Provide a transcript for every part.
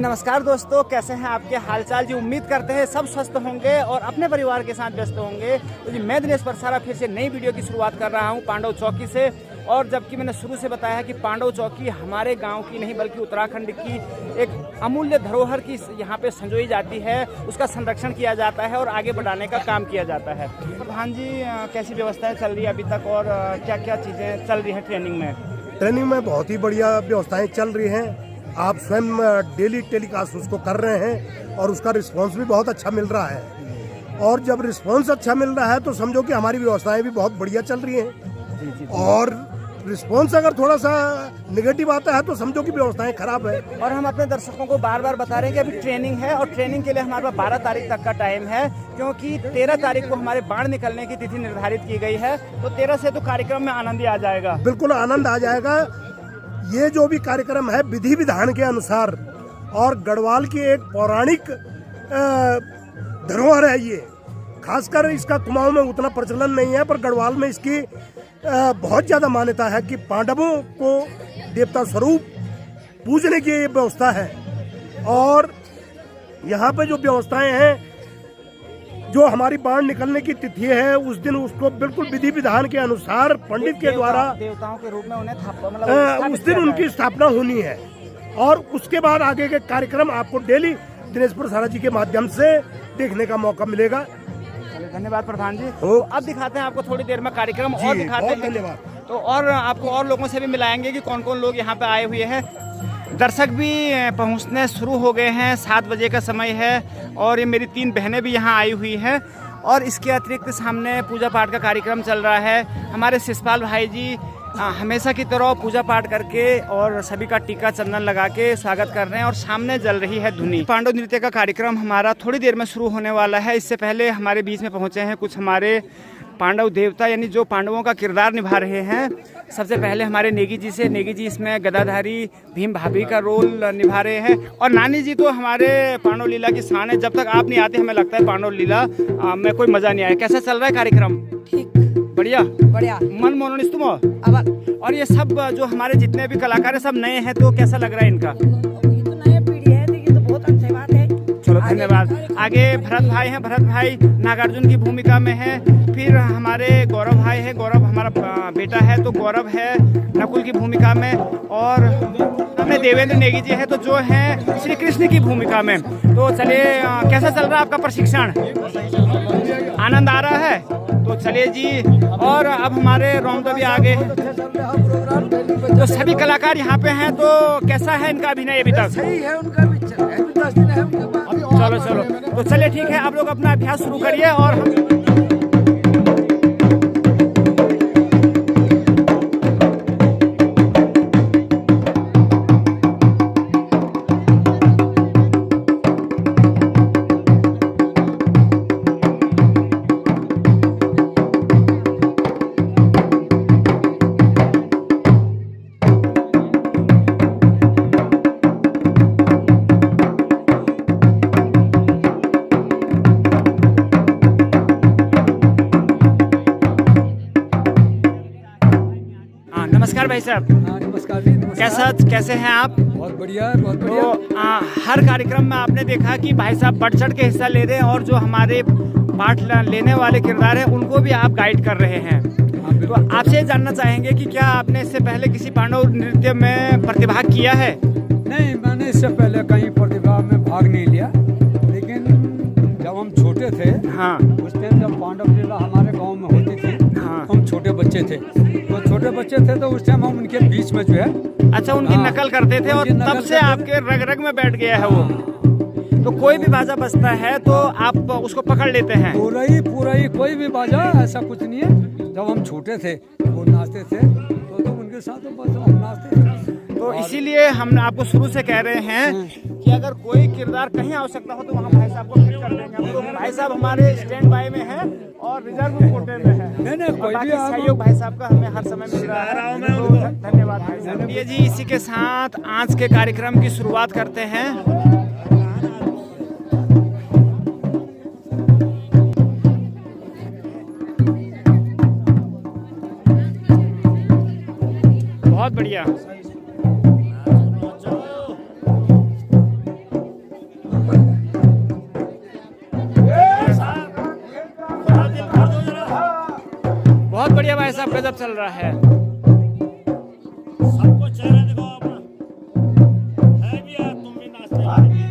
नमस्कार दोस्तों, कैसे हैं आपके हालचाल जी। उम्मीद करते हैं सब स्वस्थ होंगे और अपने परिवार के साथ व्यस्त होंगे। तो जी मैं दिनेश परसारा फिर से नई वीडियो की शुरुआत कर रहा हूं पांडव चौकी से। और जबकि मैंने शुरू से बताया है कि पांडव चौकी हमारे गांव की नहीं बल्कि उत्तराखंड की एक अमूल्य धरोहर की यहाँ पे संजोई जाती है, उसका संरक्षण किया जाता है और आगे बढ़ाने का काम किया जाता है। प्रधान जी, कैसी व्यवस्थाएँ चल रही है अभी तक और क्या क्या चीज़ें चल रही हैं ट्रेनिंग में? ट्रेनिंग में बहुत ही बढ़िया व्यवस्थाएं चल रही हैं। आप स्वयं डेली टेलीकास्ट उसको कर रहे हैं और उसका रिस्पांस भी बहुत अच्छा मिल रहा है। और जब रिस्पांस अच्छा मिल रहा है तो समझो कि हमारी व्यवस्थाएं भी बहुत बढ़िया चल रही हैं। जी। और रिस्पांस अगर थोड़ा सा निगेटिव आता है तो समझो कि व्यवस्थाएं खराब है। और हम अपने दर्शकों को बार बार बता रहे हैं कि अभी ट्रेनिंग है और ट्रेनिंग के लिए हमारे पास 12 तारीख तक का टाइम है, क्योंकि 13 तारीख को हमारे बाण निकलने की तिथि निर्धारित की गई है। तो 13 से तो कार्यक्रम में आनंद ही आ जाएगा। बिल्कुल आनंद आ जाएगा। ये जो भी कार्यक्रम है विधि विधान के अनुसार, और गढ़वाल की एक पौराणिक धरोहर है ये। खासकर इसका कुमाऊं में उतना प्रचलन नहीं है, पर गढ़वाल में इसकी बहुत ज्यादा मान्यता है कि पांडवों को देवता स्वरूप पूजने की ये व्यवस्था है। और यहाँ पे जो व्यवस्थाएं हैं, जो हमारी बाण निकलने की तिथि है उस दिन उसको बिल्कुल विधि विधान के अनुसार पंडित के द्वारा देवताओं के रूप में उन्हें उस दिन उनकी स्थापना होनी है। और उसके बाद आगे के कार्यक्रम आपको डेली दिनेश परसारा जी के माध्यम से देखने का मौका मिलेगा। धन्यवाद प्रधान जी। तो अब दिखाते हैं आपको थोड़ी देर में कार्यक्रम और दिखाते हैं। धन्यवाद। तो और आपको और लोगों से भी मिलाएंगे कि कौन कौन लोग यहाँ पे आए हुए हैं। दर्शक भी पहुँचने शुरू हो गए हैं, 7 बजे का समय है और ये मेरी 3 बहनें भी यहाँ आई हुई हैं। और इसके अतिरिक्त सामने पूजा पाठ का कार्यक्रम चल रहा है। हमारे शिषपाल भाई जी हमेशा की तरह पूजा पाठ करके और सभी का टीका चंदन लगा के स्वागत कर रहे हैं और सामने जल रही है धुनी। पांडव नृत्य का कार्यक्रम हमारा थोड़ी देर में शुरू होने वाला है। इससे पहले हमारे बीच में पहुंचे हैं कुछ हमारे पांडव देवता, यानी जो पांडवों का किरदार निभा रहे हैं। सबसे पहले हमारे नेगी जी से, नेगी जी इसमें गदाधारी भीम भाभी का रोल निभा रहे हैं। और नानी जी तो हमारे पांडव लीला की शान है। जब तक आप नहीं आते हमें लगता है पांडव लीला में कोई मजा नहीं आया। कैसा चल रहा है कार्यक्रम? ठीक, बढ़िया बढ़िया। मन मोनोनिस तुम। अब और ये सब जो हमारे जितने भी कलाकार हैं सब नए हैं, तो कैसा लग रहा है इनका? ये तो नई पीढ़ी है, लेकिन तो बहुत अच्छी बात है। चलो धन्यवाद। आगे भरत भाई हैं, भरत भाई नागार्जुन की भूमिका में है। फिर हमारे गौरव भाई है, गौरव हमारा बेटा है तो गौरव है नकुल की भूमिका में। और हमें देवेंद्र नेगी जी है तो जो है श्री कृष्ण की भूमिका में। तो चलिए, कैसा चल रहा है आपका प्रशिक्षण? आनंद आ रहा है? तो चलिए जी। और अब हमारे रौंद भी आगे हैं, तो सभी कलाकार यहाँ पे हैं। तो कैसा है इनका अभिनय अभी तक? सही है, उनका भी चलो तो चलिए ठीक है, आप लोग अपना अभ्यास शुरू करिए और हम नमस्कार भाई साहब। नमस्कार जी। कैसे हैं आप? बहुत बढ़िया, बहुत बढ़िया। तो हर कार्यक्रम में आपने देखा कि भाई साहब बढ़ चढ़ के हिस्सा ले रहे हैं और जो हमारे पाठ लेने वाले किरदार हैं उनको भी आप गाइड कर रहे हैं। तो आपसे जानना चाहेंगे कि क्या आपने इससे पहले किसी पांडव नृत्य में प्रतिभाग किया है? नहीं, मैंने इससे पहले कहीं प्रतिभा में भाग नहीं लिया, लेकिन जब हम छोटे थे, हाँ, उस टाइम जब पांडव लीला हमारे गांव में होती थी, हाँ, हम छोटे बच्चे थे। तो छोटे बच्चे थे तो उस टाइम हम उनके बीच में जो है, अच्छा, उनकी नकल करते थे और तब से आपके रग रग में बैठ गया है वो। तो कोई भी बाजा बजता है तो आप उसको पकड़ लेते हैं? पूरा ही कोई भी बाजा, ऐसा कुछ नहीं है। जब हम छोटे थे वो नाचते थे तो उनके साथ तो बस हम नाचते थे। तो इसीलिए हम आपको शुरू से कह रहे हैं कि अगर कोई किरदार कहीं आवश्यकता हो तो वहाँ भाई साहब को फिट कर देंगे। तो भाई साहब हमारे स्टैंड बाय में हैं और रिजर्व कोटे में हैं। नहीं, कोई भी सहयोग भाई साहब का हमें हर समय मिल रहा है। तो धन्यवाद भाई साहब। ये जी, इसी के साथ आज के कार्यक्रम की शुरुआत करते हैं। बहुत बढ़िया। गजब गजब चल रहा है। सबको चेहरा दिखाओ अपना, है भी यार, तुम भी नाचने वाले।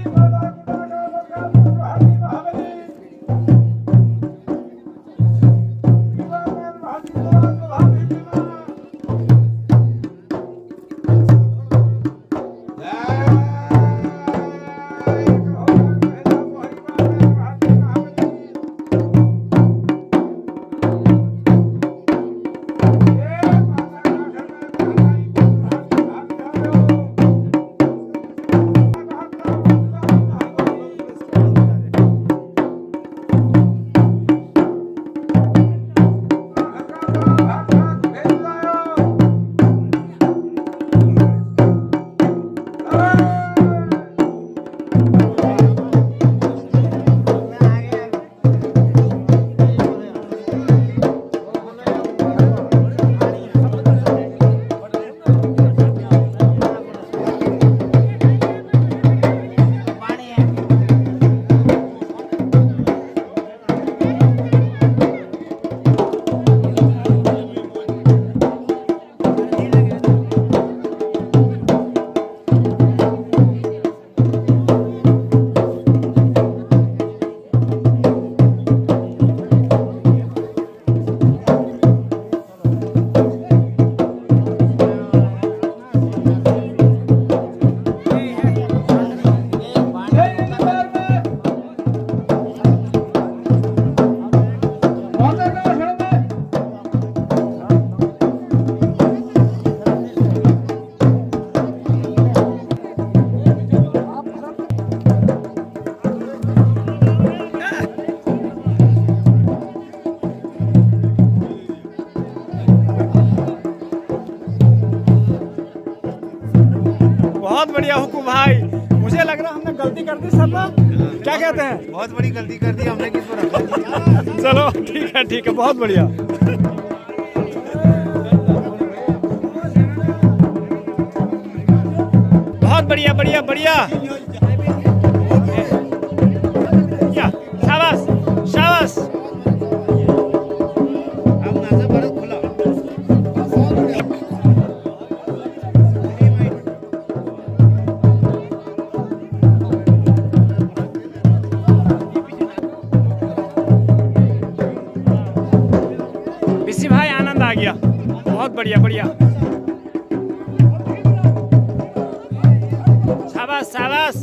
बहुत बढ़िया हुकू भाई, मुझे लग रहा है हमने गलती कर दी सब। क्या कहते हैं? बहुत बड़ी गलती कर दी हमने, किस पर चलो ठीक है, बहुत बढ़िया। बहुत बढ़िया बढ़िया बढ़िया, शाबाश शाबाश। बिस्सी भाई आनंद आ गया, बहुत बढ़िया बढ़िया, शाबाश शाबाश।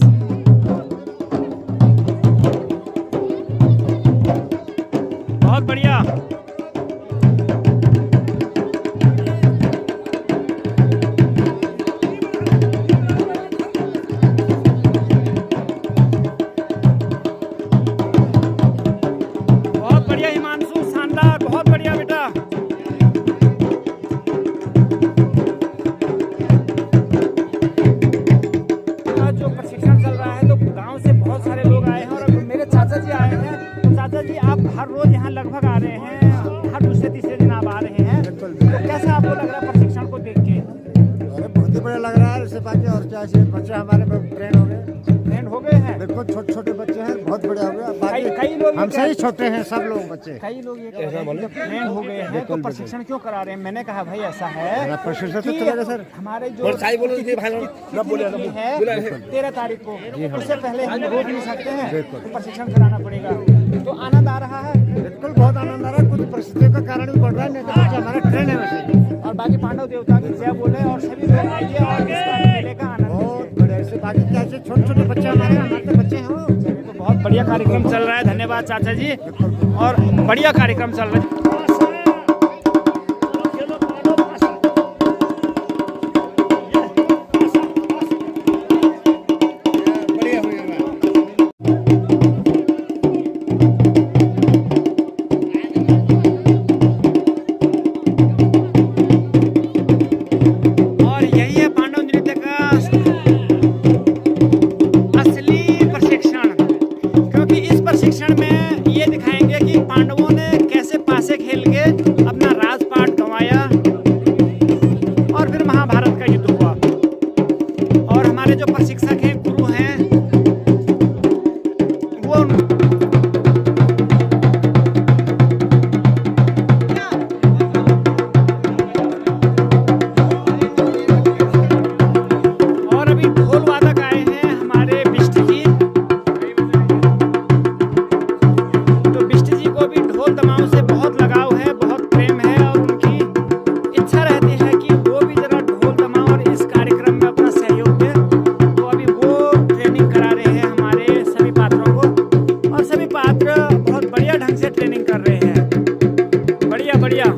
बहुत बढ़िया। बहुत बढ़िया हिमांशु, शानदार, बहुत बढ़िया बेटा। जो प्रशिक्षण चल रहा है तो गांव से बहुत सारे लोग आए हैं और मेरे चाचा जी आए हैं। चाचा जी, आप हर रोज यहाँ लगभग आ रहे हैं, हर दूसरे तीसरे दिन आप आ रहे हैं, तो कैसा आपको लग रहा है प्रशिक्षण को देख के? अरे बहुत ही बढ़िया लग रहा है, इससे बाकी और क्या चाहिए। बच्चे हमारे ट्रेन हो गए, ट्रेंड हो गए हैं। देखो छोटे छोटे बच्चे हैं, बहुत बढ़िया हो गया। कई लोग हमसे ही छोटे हैं सब लोग बच्चे। कई लोग ये कह रहे हैं जब ट्रेंड हो गए हैं तो प्रशिक्षण क्यों करा रहे हैं? मैंने कहा भाई ऐसा है प्रशिक्षण तो कि चलेगा सर। हमारे जो है 13 तारीख को, उससे पहले हम रोक नहीं सकते हैं, तो प्रशिक्षण कराना पड़ेगा। तो आनंद आ रहा है? बिल्कुल बहुत आनंद आ रहा है, कुछ परिस्थितियों का कारण भी बढ़ रहा है, नहीं तो बच्चे हमारे ट्रेन है वैसे। और बाकी पांडव देवता की जय बोले और सभी लोग आइए और इस मेले का आनंद बहुत बढ़िया, इससे बाकी क्या चाहिए। छोटे छोटे बच्चे हमारे तो बच्चे हैं वो। लीजिए। तो बहुत बढ़िया कार्यक्रम चल रहा है, धन्यवाद चाचा जी, और बढ़िया कार्यक्रम चल रहा है। छात्र बहुत बढ़िया ढंग से ट्रेनिंग कर रहे हैं। बढ़िया बढ़िया।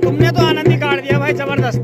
तुमने तो आनंद ही काट दिया भाई, जबरदस्त।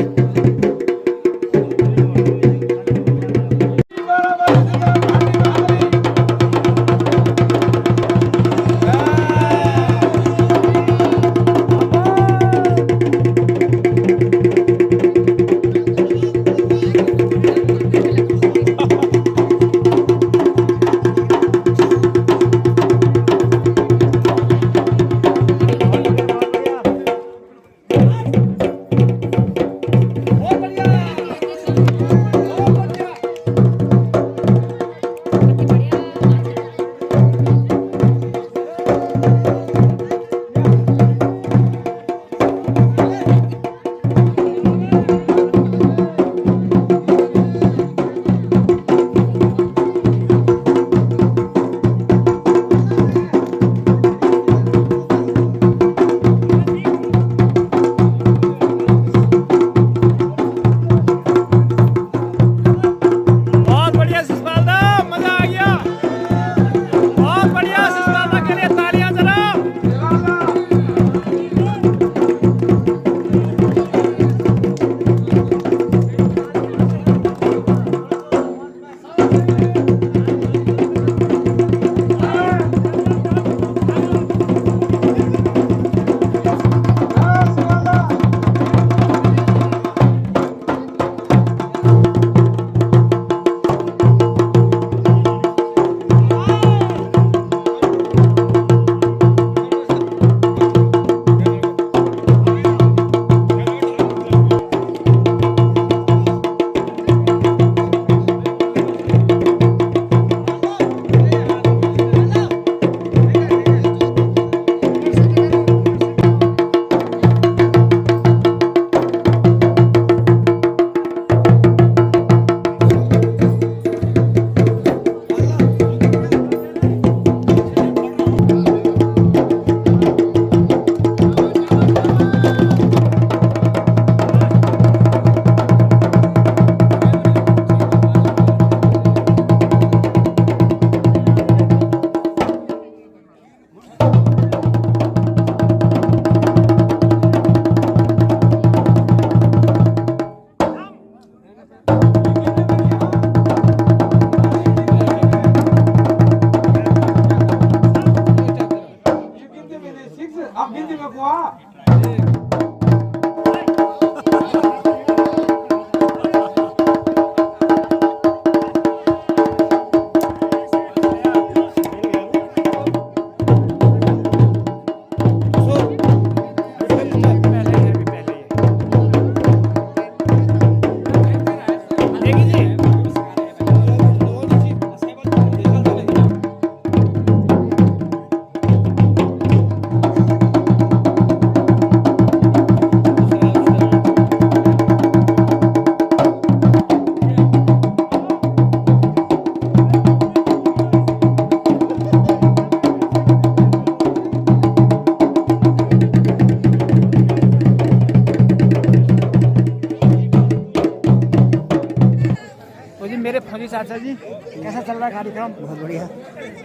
फौजी चाचा जी, कैसा चल रहा है कार्यक्रम? बहुत बढ़िया।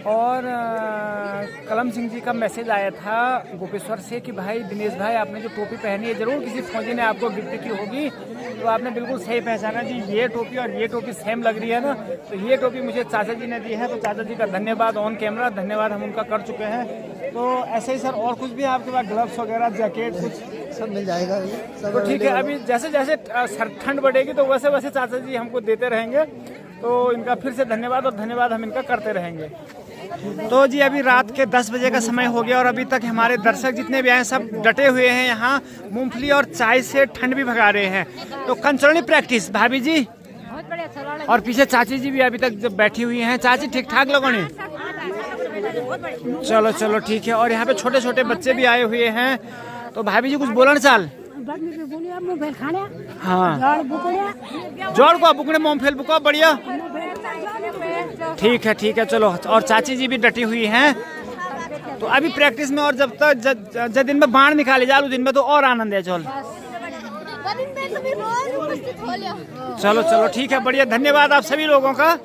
और कलम सिंह जी का मैसेज आया था गोपेश्वर से कि भाई दिनेश भाई आपने जो टोपी पहनी है जरूर किसी फौजी ने आपको गिफ्ट की होगी, तो आपने बिल्कुल सही पहचाना जी। ये टोपी और ये टोपी सेम लग रही है ना, तो ये टोपी मुझे चाचा जी ने दी है, तो चाचा जी का धन्यवाद ऑन कैमरा, धन्यवाद हम उनका कर चुके हैं। तो ऐसे ही सर और कुछ भी आपके पास ग्लव्स वगैरह जैकेट कुछ सब मिल जाएगा सब। तो ठीक है, अभी जैसे जैसे ठंड बढ़ेगी तो वैसे वैसे चाचा जी हमको देते रहेंगे, तो इनका फिर से धन्यवाद और धन्यवाद हम इनका करते रहेंगे। तो जी अभी रात के 10 बजे का समय हो गया और अभी तक हमारे दर्शक जितने भी आए सब डटे हुए हैं, यहाँ मूंगफली और चाय से ठंड भी भगा रहे हैं। तो कंचरनी प्रैक्टिस भाभी जी और पीछे चाची जी भी अभी तक जब बैठी हुई हैं। चाची ठीक ठाक लोगों ने चलो चलो ठीक है। और यहाँ पे छोटे छोटे बच्चे भी आए हुए हैं, तो भाभी जी कुछ बोलन चाल। हाँ जोड़ को बुकने मोमफेल बुको बढ़िया। ठीक है चलो। और चाची जी भी डटी हुई हैं, तो अभी प्रैक्टिस में, और जब तक दिन में बाण निकाले जालू दिन में तो और आनंद है। चलो चलो ठीक है बढ़िया। धन्यवाद आप सभी लोगों का।